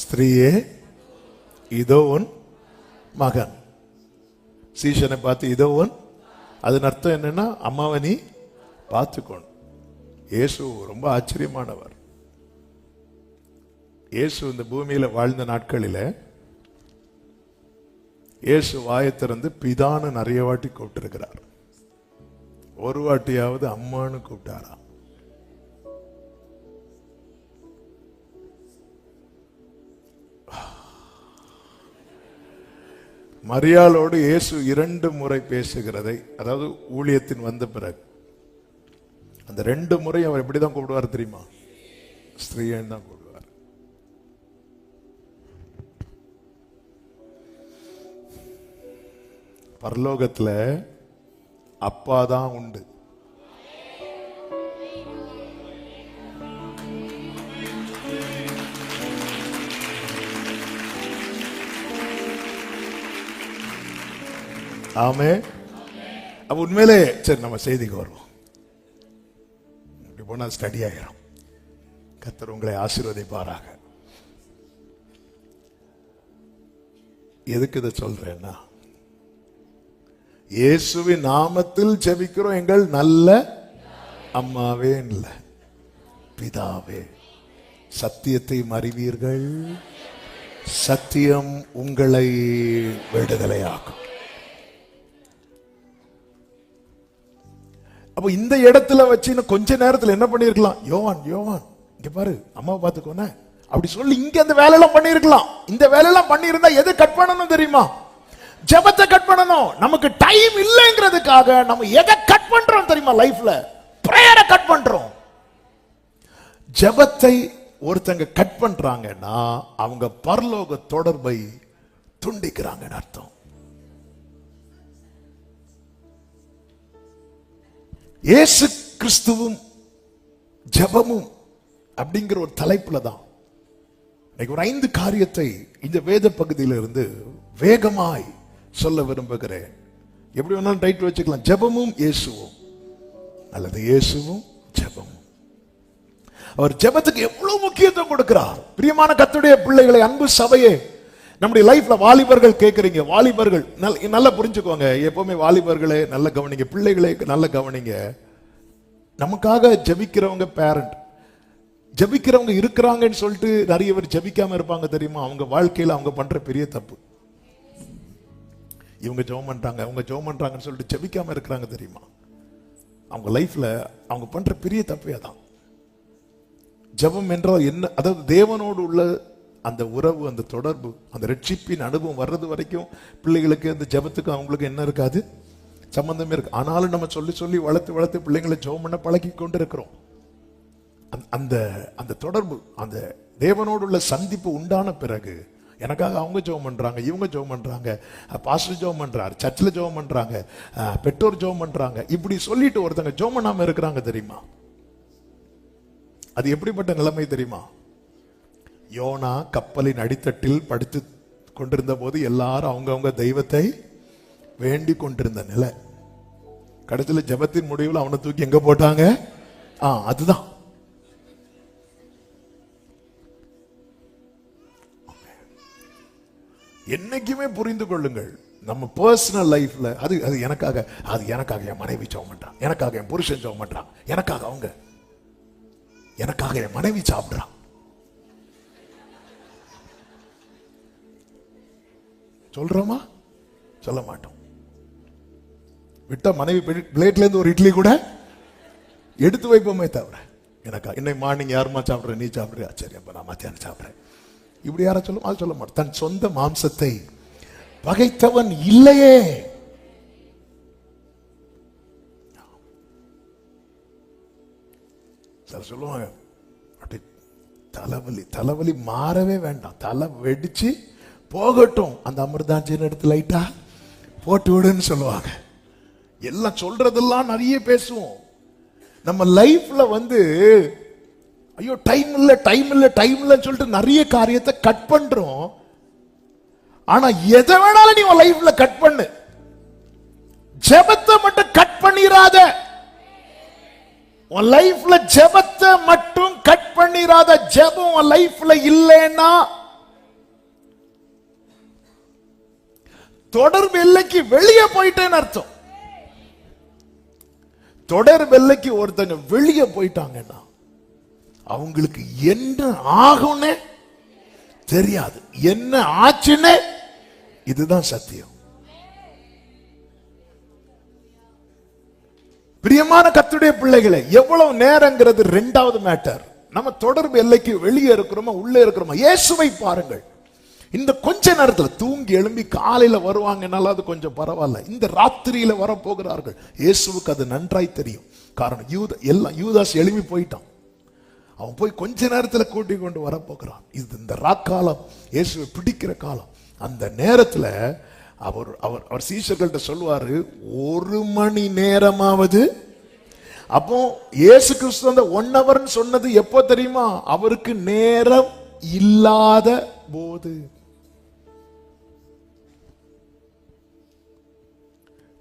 ஸ்திரீயே இதோ உன் மகன். சீஷனை பார்த்து இதோ உன், அதன் அர்த்தம் என்னன்னா அம்மாவை நீ பார்த்துக்கணும். இயேசு ரொம்ப ஆச்சரியமானவர். இயேசு இந்த பூமியில வாழ்ந்த நாட்களில் இயேசு வாயை திறந்து பிதான்னு நிறைய வாட்டி கூப்பிட்டிருக்கிறார். ஒரு வாட்டியாவது அம்மான்னு கூப்பிட்டாரா? மரியாளோடு இயேசு 2 முறை பேசுகிறதை, அதாவது ஊழியத்தின் வந்த பிறகு அந்த 2 முறை அவர் எப்படிதான் கூப்பிடுவார் தெரியுமா? ஸ்திரீன்னு தான் கூப்பிடுவார். பரலோகத்துல அப்பாதான் உண்டு. ஆமே. அப்ப உண்மையிலே சரி, நம்ம செய்திக்கு வருவோம். போனா ஸ்டடி ஆயிரும். கர்த்தர் உங்களை ஆசீர்வதிப்பாராக. எதுக்கு இதை சொல்றேன்னா, இயேசுவின் நாமத்தில் ஜெபிக்கிறோம். எங்கள் நல்ல அம்மாவே இல்ல, பிதாவே, சத்தியத்தை அறிவீர்கள், சத்தியம் உங்களை விடுதலையாக்கும். அப்ப இந்த இடத்துல வச்சு கொஞ்ச நேரத்தில் என்ன பண்ணிருக்கலாம்? யோவான் யோவான் இங்க பாரு, அம்மாவை பார்த்துக்கோன அப்படி சொல்லி இங்க அந்த வேலையெல்லாம் பண்ணிருக்கலாம். இந்த வேலையெல்லாம் பண்ணிருந்தா எது கட் பண்ணணும் தெரியுமா? ஜெபத்தை கட் பண்ணணும். நமக்கு டைம் இல்லைங்கிறதுக்காக நம்ம எதை கட் பண்றோம் தெரியுமா? லைஃப்ல பிரேயரை கட் பண்றோம். ஜெபத்தை ஒருத்தங்க கட் பண்றாங்கன்னா அவங்க பரலோக தொடர்பை துண்டிக்கிறாங்கன்னு அர்த்தம். இயேசு கிறிஸ்துவும் ஜெபமும் அப்படிங்கிற ஒரு தலைப்புல தான் ஒரு 5 காரியத்தை இந்த வேத பகுதியிலிருந்து வேகமாய் சொல்ல விரும்புகிறேன். எப்படி வேணாலும் டைட்டில் வச்சுக்கலாம், ஜெபமும் இயேசுவும் அல்லது இயேசுவும் ஜெபமும். அவர் ஜெபத்துக்கு எவ்வளவு முக்கியத்துவம் கொடுக்கிறார். பிரியமான கர்த்தருடைய பிள்ளைகளை, அன்பு சபையே, நம்முடைய லைஃப்ல வாலிபர்கள் கேட்கறீங்க, வாலிபர்கள் நல்லா புரிஞ்சுக்கோங்க. எப்பவுமே வாலிபர்களே நல்ல கவனிங்க, பிள்ளைகளே நல்ல கவனிங்க. நமக்காக ஜெபிக்கிறவங்க பேரண்ட், ஜெபிக்கிறவங்க இருக்கிறாங்கன்னு சொல்லிட்டு நிறைய பேர் ஜெபிக்காம இருப்பாங்க தெரியுமா? அவங்க வாழ்க்கையில அவங்க பண்ற பெரிய தப்பு. இவங்க ஜெபம் பண்றாங்க, அவங்க ஜெபம் பண்றாங்கன்னு சொல்லிட்டு ஜெபிக்காம இருக்கிறாங்க தெரியுமா? அவங்க லைஃப்ல அவங்க பண்ற பெரிய தப்பே அதான். ஜெபம் என்றால் என்ன? அதாவது தேவனோடு உள்ள அந்த உறவு, அந்த தொடர்பு, அந்த ரட்சிப்பின் அனுபவம் வர்றது வரைக்கும் பிள்ளைகளுக்கு அந்த ஜெபத்துக்கு அவங்களுக்கு என்ன இருக்காது? சம்பந்தமே இருக்கு. ஆனாலும் நம்ம சொல்லி சொல்லி வளர்த்து வளர்த்து பிள்ளைங்களை ஜெபம் பண்ண பழகி கொண்டு இருக்கிறோம். அந்த அந்த தொடர்பு, அந்த தேவனோடு உள்ள சந்திப்பு உண்டான பிறகு எனக்காக அவங்க ஜெபம் பண்றாங்க, இவங்க ஜெபம் பண்றாங்க, பாஸ்டர் ஜெபம் பண்றாரு, சர்ச்சில் ஜெபம் பண்றாங்க, பெற்றோர் ஜெபம் பண்றாங்க, இப்படி சொல்லிட்டு ஒருத்தங்க ஜெபம் பண்ணாம இருக்கிறாங்க தெரியுமா? அது எப்படிப்பட்ட நிலைமை தெரியுமா? யோனா கப்பலின் அடித்தட்டில் படுத்து கொண்டிருந்த போது எல்லாரும் அவங்கவங்க தெய்வத்தை வேண்டிக் கொண்டிருந்த நிலை. கடைசியில் ஜெபத்தின் முடிவில் அவனை தூக்கி எங்க போட்டாங்க? அதுதான். என்னைக்குமே புரிந்து கொள்ளுங்கள், நம்ம பர்சனல் லைஃப்ல அது எனக்காக, என் மனைவி ஜெபம் பண்றான், எனக்காக என் புருஷன் ஜெபம் பண்றான், எனக்காக அவங்க, எனக்காக என் மனைவி சாப்பிடுறான். சொல்றோமா? சொல்ல மாட்டோம். விட்ட மனைவி பிளேட்ல இருந்து ஒரு இட்லி கூட எடுத்து வைப்போமே தவிர, எனக்கா இன்னைக்கு மார்னிங் யாருமா சாப்பிடுற, நீ சாப்பிடுறியா, சரி அப்ப நான் மத்தியானம் சாப்பிடுறேன், இப்படி யாரா சொல்லும்? அது சொல்ல மாட்டோம். தன் சொந்த மாம்சத்தை பகைத்தவன் இல்லையே. சார் சொல்லுவாங்க, அப்படி தலைவலி மாறவே வேண்டாம், தலை வெடிச்சு போகட்டும், அந்த அமிர்தாஞ்சன் எடுத்து லைட்டா போட்டு விடுன்னு சொல்லுவாங்க. எல்லாம் சொல்றதெல்லாம் நிறைய பேசுவோம். நம்ம லைஃப்ல ஐயோ டைம் இல்லைன்னு சொல்லிட்டு நிறைய காரியத்தை கட் பண்றோம். ஆனா எதை வேணாலும் நீ உன் லைஃப்ல கட் பண்ணு, ஜெபத்தை மட்டும் கட் பண்ணிராத. உன் லைஃப்ல ஜெபத்தை மட்டும் கட் பண்ணிராத. ஜெபம் உன் லைஃப்ல இல்லைன்னா தொடர்பு எல்லைக்கு வெளியே போயிட்டேன்னு அர்த்தம். தொடர்பு எல்லைக்கு ஒருத்தங்க வெளியே போயிட்டாங்கன்னா அவங்களுக்கு என்ன ஆகும்னு தெரியாது, என்ன ஆச்சுன்னு. இதுதான் சத்தியம். பிரியமான கர்த்தருடைய பிள்ளைகளே, எவ்வளவு நேரங்கிறது இரண்டாவது மேட்டர். நம்ம தொடர்பு எல்லைக்கு வெளியே இருக்கிறோமா உள்ளே இருக்கிறோமா? இயேசுவை பாருங்கள். இந்த கொஞ்ச நேரத்தில் தூங்கி எழும்பி காலையில வருவாங்கனால அது கொஞ்சம் பரவாயில்ல. இந்த ராத்திரியில வர போகிறார்கள். இயேசுவுக்கு அது நன்றாய் தெரியும். காரணம் யூதாஸ் எழும்பி போயிட்டான். அவன் போய் கொஞ்ச நேரத்தில் கூட்டி கொண்டு வர போகிறான். இது இந்த ராக்காலம், இயேசுவை பிடிக்கிற காலம். அந்த நேரத்துல அவர் அவர் அவர் சீஷர்கள்ட்ட சொல்லுவாரு, 1 மணி நேரமாவது. அப்போ இயேசு கிறிஸ்து அந்த 1 hour சொன்னது எப்போ தெரியுமா? அவருக்கு நேரம் இல்லாத போது.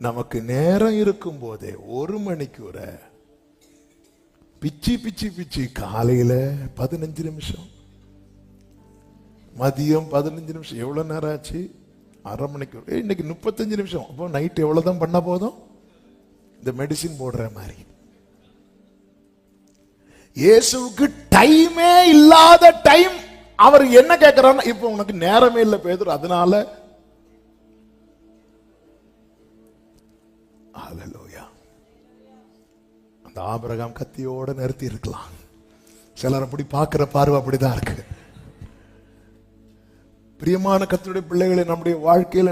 நமக்கு நேரம் இருக்கும் போதே 1 மணிக்கு ஒரு பிச்சி பிச்சி பிச்சி, காலையில 15 நிமிஷம், மதியம் 15 நிமிஷம், எவ்வளவு நேரம் ஆச்சு? அரை மணிக்கு இன்னைக்கு 35 நிமிஷம். அப்போ நைட் எவ்வளவுதான் பண்ண போதும்? இந்த மெடிசின் போடுற மாதிரி. இயேசுவுக்கு டைமே இல்லாத டைம். அவர் என்ன கேட்கிறார்? இப்போ உனக்கு நேரமே இல்லை பேதுரு, அதனால ஹல்லேலூயா. அந்த ஆபிரகாம் கத்தியோட நிறுத்தி இருக்கலாம். சிலர் அப்படி பார்க்கிற பார்வை அப்படிதான் இருக்கு. பிரியமான கர்த்தருடைய பிள்ளைகளை, நம்முடைய வாழ்க்கையில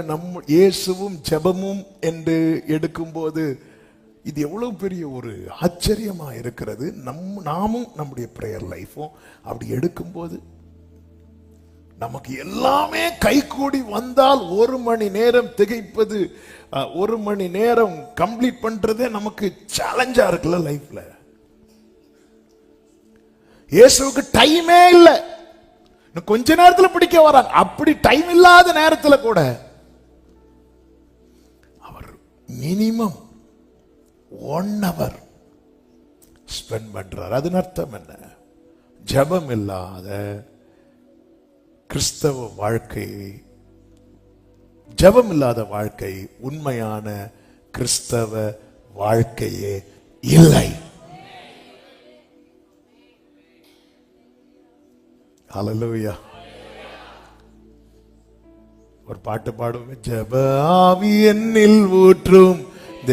இயேசுவும் ஜெபமும் என்று எடுக்கும் போது இது எவ்வளவு பெரிய ஒரு ஆச்சரியமா இருக்கிறது. நாமும் நம்முடைய பிரேயர் லைஃபும் அப்படி எடுக்கும் போது நமக்கு எல்லாமே கைகூடி வந்தால் 1 மணி நேரம் திகைப்பது, 1 மணி நேரம் கம்ப்ளீட் பண்றதே நமக்கு சேலஞ்சா இருக்குல்ல லைஃப்ல. இயேசுவுக்கு டைமே இல்லை, கொஞ்ச நேரத்துல பிடிக்க வராங்க. அப்படி டைம் இல்லாத நேரத்துல கூட அவர் மினிமம் 1 hour ஸ்பெண்ட் பண்றார். அதன் அர்த்தம் என்ன? ஜெபம் இல்லாத கிறிஸ்தவ வாழ்க்கை, ஜெபம் இல்லாத வாழ்க்கை உண்மையான கிறிஸ்தவ வாழ்க்கையே இல்லை. ஹல்லேலூயா. ஒரு பாட்டு பாடுவோம். ஜெப ஆவி என்னில் ஊற்றும்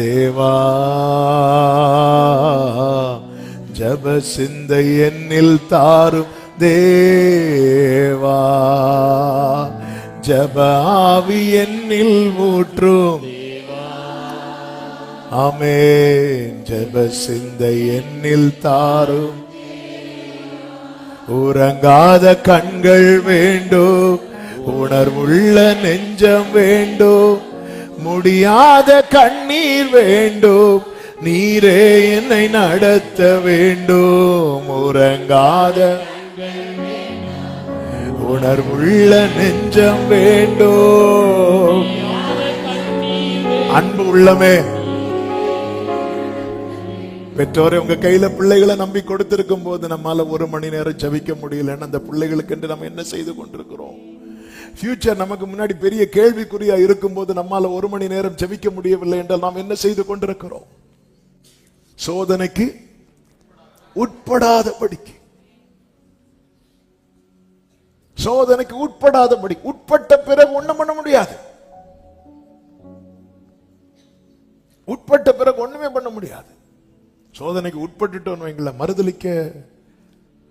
தேவா, ஜெப சிந்தை என்னில் தாரும் தேவா, ஜெப ஆவி என்னில் ஊற்றும் ஆமென், ஜெப சிந்தை என்னில் தாரும். உறங்காத கண்கள் வேண்டும், உணர்வுள்ள நெஞ்சம் வேண்டும், முடியாத கண்ணீர் வேண்டும், நீரே என்னை நடத்த வேண்டும். உறங்காத உணர்வுள்ள நெஞ்சம் வேண்டும். அன்பு உள்ளமே, பெற்றோரை உங்க கையில பிள்ளைகளை நம்பி கொடுத்திருக்கும் போது நம்மால 1 மணி நேரம் ஜெபிக்க முடியலன்னு அந்த பிள்ளைகளுக்கு என்று நம்ம என்ன செய்து கொண்டிருக்கிறோம்? ஃபியூச்சர் நமக்கு முன்னாடி பெரிய கேள்விக்குறியா இருக்கும் போது நம்மால 1 மணி நேரம் ஜெபிக்க முடியவில்லை என்றால் நாம் என்ன செய்து கொண்டிருக்கிறோம்? சோதனைக்கு உட்படாதபடிக்கு, சோதனைக்கு உட்படாதபடி. உட்பட்ட பிறகு ஒண்ணும் பண்ண முடியாது. உட்பட்ட பிறகு ஒண்ணுமே பண்ண முடியாது. சோதனைக்கு உட்பட்டுட்டோம் வைங்கள,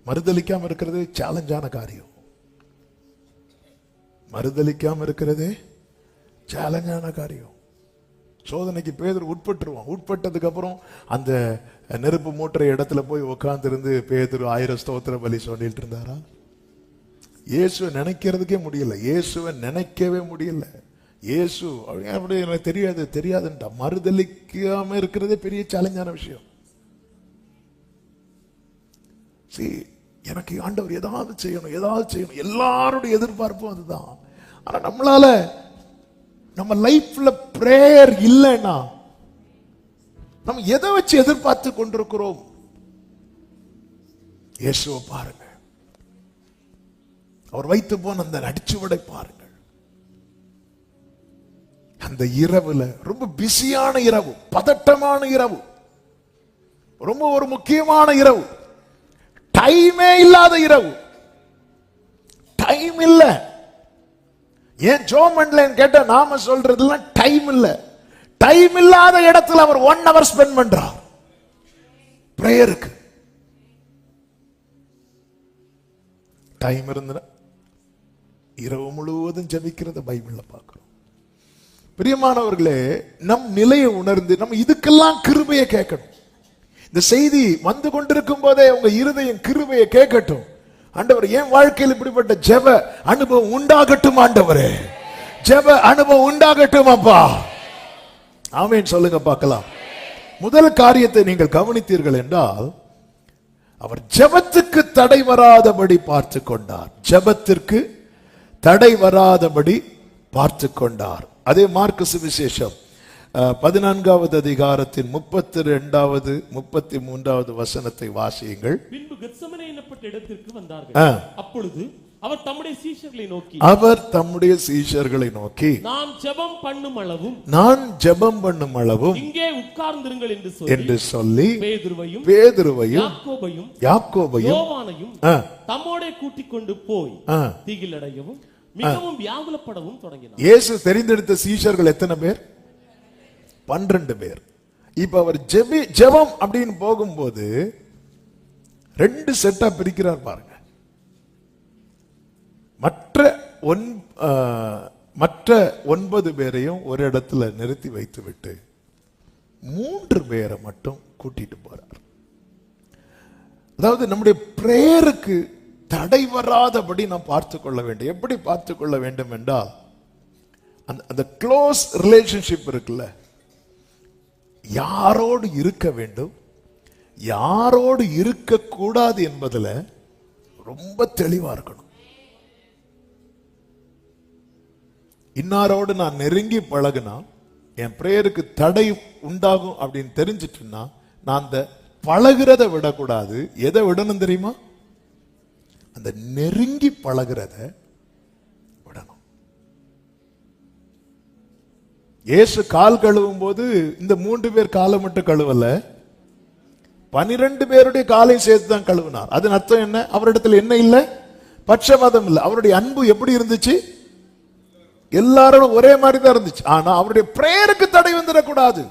மறுதலிக்காம இருக்கிறது சேலஞ்சான காரியம். மறுதலிக்காம இருக்கிறது சேலஞ்சான காரியம். சோதனைக்கு பேதுரு உட்பட்டுருவான். உட்பட்டதுக்கு அப்புறம் அந்த நெருப்பு மூட்டுற இடத்துல போய் உட்கார்ந்து இருந்து பேதுரு 1000 ஸ்தோத்திர பலி சொல்லிட்டு இருந்தாரா? இயேசுவை நினைக்கிறதுக்கே முடியல, இயேசுவை நினைக்கவே முடியல. இயேசு அப்படி எனக்கு தெரியாதுன்ட்டா. மறுதலிக்காம இருக்கிறதே பெரிய சேலஞ்சான விஷயம். எனக்கு ஆண்டவர் ஏதாவது செய்யணும், எல்லாருடைய எதிர்பார்ப்பும் அதுதான். ஆனா நம்மளால நம்ம லைஃப்ல பிரேயர் இல்லைன்னா நம்ம எதை வச்சு எதிர்பார்த்து கொண்டிருக்கிறோம்? இயேசுவை பாருங்க, அவர் வைத்து போன அந்த அடிச்சுவடை பாருங்கள். அந்த இரவுல ரொம்ப பிஸியான இரவு, பதட்டமான இரவு, ரொம்ப ஒரு முக்கியமான இரவு, டைமே இல்லாத இரவு. டைம் இல்ல. ஏன் ஜோம் பண்ணலன்னு கேட்ட நாம சொல்றதுலாம் டைம் இல்ல. டைம் இல்லாத இடத்துல அவர் 1 hour ஸ்பெண்ட் பண்றார் பிரேயருக்கு. டைம் இருந்தா இரவு முழுவதும் ஜெபிக்கிறத பைபிள்ல பார்க்கிறோம். பிரியமானவர்களே, நம் நிலையை உணர்ந்து நம்ம இதுக்கெல்லாம் கிருபையை கேட்கணும். இந்த செய்தி வந்து கொண்டிருக்கும் போதே உங்க இருதயம் கிருபையை கேட்கட்டும். ஆண்டவர், என் வாழ்க்கையில் இப்படிப்பட்ட ஜெப அனுபவம் உண்டாகட்டும். ஆண்டவரே, ஜெப அனுபவம் உண்டாகட்டும் அப்பா. ஆமென் சொல்லுங்க பார்க்கலாம். முதல் காரியத்தை நீங்கள் கவனித்தீர்கள் என்றால், அவர் ஜெபத்துக்கு தடை வராதபடி பார்த்து கொண்டார். ஜெபத்திற்கு தடை வராதபடி பார்த்து கொண்டார். அதே மார்க்கு சுவிசேஷம் 14வது அதிகாரத்தின் 32வது 33வது வசனத்தை வாசியுங்கள். பின்பு கெத்செமனே என்னப்பட்ட இடத்திற்கு வந்தார்கள். அப்பொழுது அவர் தம்முடைய சீஷர்களை நோக்கி நான் ஜெபம் பண்ணும் அளவும் இங்கே உட்கார்ந்திருங்கள் என்று சொல்லி பேதுருவையும் யாக்கோபையும் யோவானையும் தம்மோடே கூட்டிக் கொண்டு போய் திகிலடையவும் மிகவும் வியாகுலப்படவும் தொடங்கினார். இயேசு தெரிந்தெடுத்த சீஷர்கள் எத்தனை பேர்? 12 பேர். இப்ப அவர் ஜெபம் அப்படின்னு போகும்போது 2 செட்டா பிரிக்கிறார் பாருங்க. மற்ற 9 பேரையும் ஒரு இடத்துல நிறுத்தி வைத்து விட்டு 3 பேரை மட்டும் கூட்டிட்டு போறார். அதாவது நம்முடைய பிரேயருக்கு தடை வராதபடி நாம் பார்த்து கொள்ள வேண்டும். எப்படி பார்த்து கொள்ள வேண்டும் என்றால், அந்த க்ளோஸ் ரிலேஷன்ஷிப் இருக்குல்ல, யாரோடு இருக்க வேண்டும், யாரோடு இருக்க கூடாது என்பதுல ரொம்ப தெளிவா இருக்கணும். இன்னாரோடு நான் நெருங்கி பழகுனா என் பிரேயருக்கு தடை உண்டாகும் அப்படின்னு தெரிஞ்சிட்டுன்னா நான் அந்த பழகிறத விடக்கூடாது. எதை விடணும் தெரியுமா? அந்த நெருங்கி பழகிறத விடணும். இயேசு கால் கழுவும் போது இந்த 3 பேர் காலை மட்டும் கழுவல, 12 பேருடைய காலை சேர்த்து தான் கழுவினார். அதன் அர்த்தம் என்ன? அவரிடத்துல என்ன இல்லை? பட்சபாதம் இல்லை. அவருடைய அன்பு எப்படி இருந்துச்சு? எல்லாரும் ஒரே மாதிரி தான் இருந்துச்சு. ஆனா அவருடைய பிரேயருக்கு தடை வந்துடக்கூடாது.